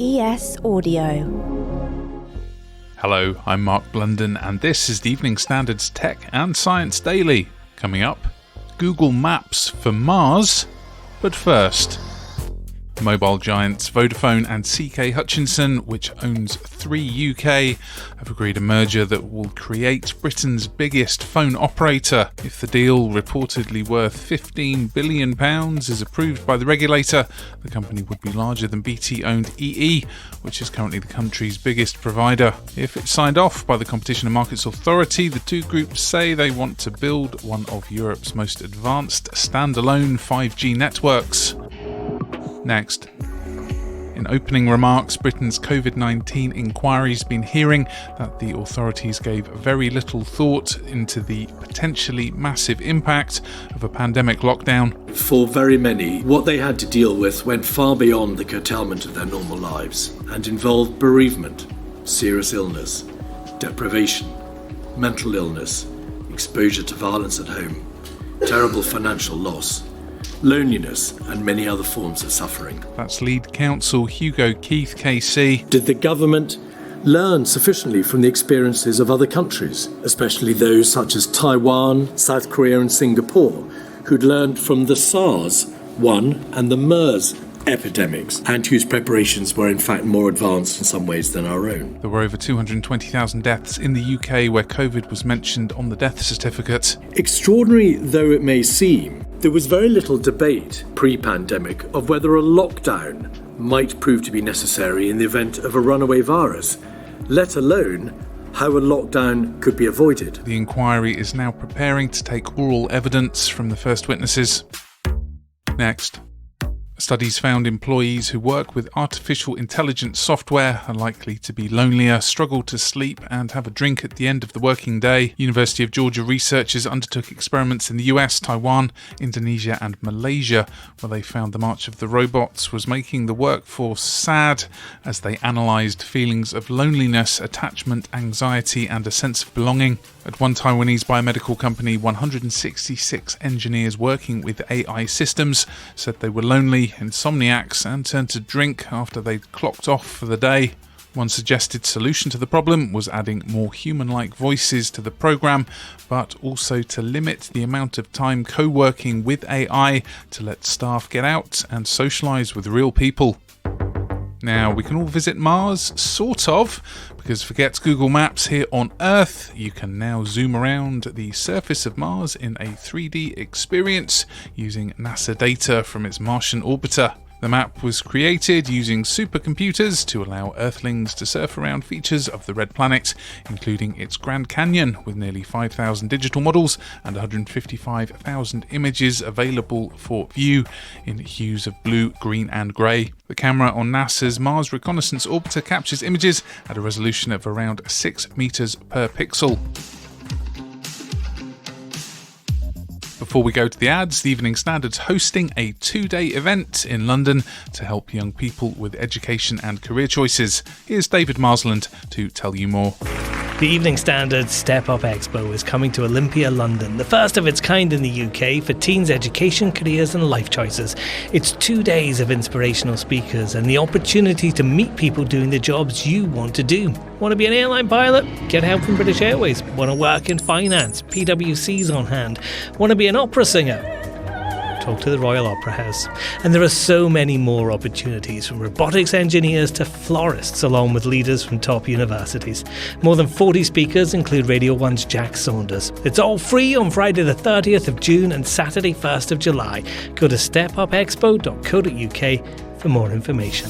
ES Audio. Hello, I'm Mark Blunden and this is the Evening Standard's Tech and Science Daily. Coming up, Google Maps for Mars. But first, mobile giants Vodafone and CK Hutchison, which owns Three UK, have agreed a merger that will create Britain's biggest phone operator. If the deal, reportedly worth £15 billion, is approved by the regulator, the company would be larger than BT-owned EE, which is currently the country's biggest provider. If it's signed off by the Competition and Markets Authority, the two groups say they want to build one of Europe's most advanced standalone 5G networks. Next, in opening remarks, Britain's COVID-19 inquiry's been hearing that the authorities gave very little thought into the potentially massive impact of a pandemic lockdown. For very many, what they had to deal with went far beyond the curtailment of their normal lives and involved bereavement, serious illness, deprivation, mental illness, exposure to violence at home, terrible financial loss, loneliness and many other forms of suffering. That's lead counsel Hugo Keith KC. Did the government learn sufficiently from the experiences of other countries, especially those such as Taiwan, South Korea and Singapore, who'd learned from the SARS-1 and the MERS epidemics, and whose preparations were in fact more advanced in some ways than our own? There were over 220,000 deaths in the UK where COVID was mentioned on the death certificate. Extraordinary though it may seem, there was very little debate pre-pandemic of whether a lockdown might prove to be necessary in the event of a runaway virus, let alone how a lockdown could be avoided. The inquiry is now preparing to take oral evidence from the first witnesses. Next, studies found employees who work with artificial intelligence software are likely to be lonelier, struggle to sleep and have a drink at the end of the working day. University of Georgia researchers undertook experiments in the US, Taiwan, Indonesia and Malaysia, where they found the march of the robots was making the workforce sad as they analysed feelings of loneliness, attachment, anxiety and a sense of belonging. At one Taiwanese biomedical company, 166 engineers working with AI systems said they were lonely, insomniacs and turned to drink after they'd clocked off for the day. One suggested solution to the problem was adding more human-like voices to the program, but also to limit the amount of time co-working with AI to let staff get out and socialise with real people. Now, we can all visit Mars, sort of, because forget Google Maps here on Earth, you can now zoom around the surface of Mars in a 3D experience using NASA data from its Martian orbiter. The map was created using supercomputers to allow Earthlings to surf around features of the red planet, including its Grand Canyon, with nearly 5,000 digital models and 155,000 images available for view in hues of blue, green and grey. The camera on NASA's Mars Reconnaissance Orbiter captures images at a resolution of around 6 meters per pixel. Before we go to the ads, the Evening Standard's hosting a 2-day event in London to help young people with education and career choices. Here's David Marsland to tell you more. The Evening Standard's Up Expo is coming to Olympia, London, the first of its kind in the UK for teens' education, careers and life choices. It's 2 days of inspirational speakers and the opportunity to meet people doing the jobs you want to do. Want to be an airline pilot? Get help from British Airways. Want to work in finance? PwC's on hand. Want to be an opera singer? Talk to the Royal Opera House. And there are so many more opportunities, from robotics engineers to florists, along with leaders from top universities. More than 40 speakers include Radio 1's Jack Saunders. It's all free on Friday the 30th of June and Saturday 1st of July. Go to stepupexpo.co.uk for more information.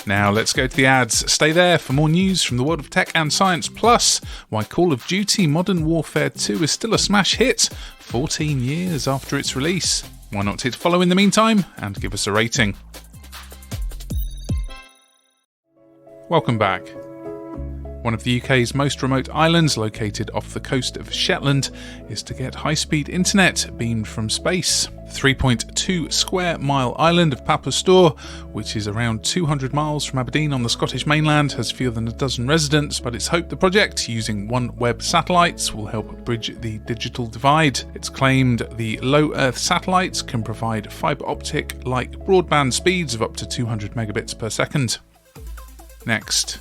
Now let's go to the ads. Stay there for more news from the world of tech and science, plus why Call of Duty Modern Warfare 2 is still a smash hit 14 years after its release. Why not hit follow in the meantime and give us a rating? Welcome back. one of the UK's most remote islands located off the coast of Shetland, is to get high-speed internet beamed from space. The 3.2 square mile island of Papastor, which is around 200 miles from Aberdeen on the Scottish mainland, has fewer than a dozen residents, but it's hoped the project, using OneWeb satellites, will help bridge the digital divide. It's claimed the low Earth satellites can provide fibre optic-like broadband speeds of up to 200 megabits per second. Next.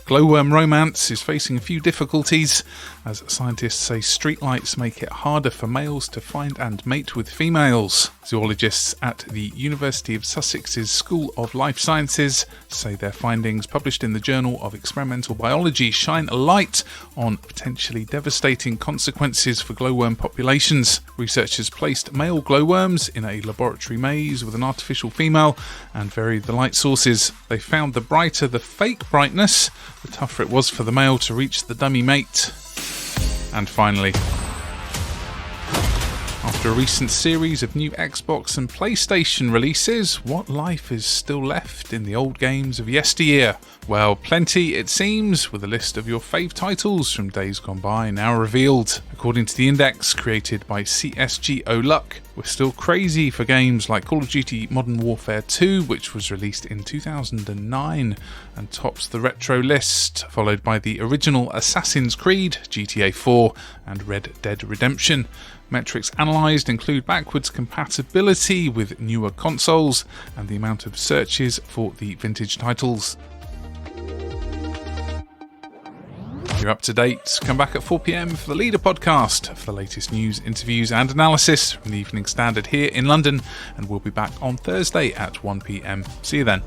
Glowworm Romance is facing a few difficulties, as scientists say streetlights make it harder for males to find and mate with females. Zoologists at the University of Sussex's School of Life Sciences say their findings, published in the Journal of Experimental Biology, shine a light on potentially devastating consequences for glowworm populations. Researchers placed male glowworms in a laboratory maze with an artificial female and varied the light sources. They found the brighter the fake brightness, the tougher it was for the male to reach the dummy mate. And finally, after a recent series of new Xbox and PlayStation releases, what life is still left in the old games of yesteryear? Well, plenty it seems, with a list of your fave titles from days gone by now revealed. According to the index created by CSGO Luck, we're still crazy for games like Call of Duty Modern Warfare 2, which was released in 2009 and tops the retro list, followed by the original Assassin's Creed, GTA 4 and Red Dead Redemption. Metrics analysed include backwards compatibility with newer consoles and the amount of searches for the vintage titles. You're up to date. Come back at 4 PM for the Leader podcast for the latest news, interviews and analysis from the Evening Standard here in London, and we'll be back on Thursday at 1 PM. See you then.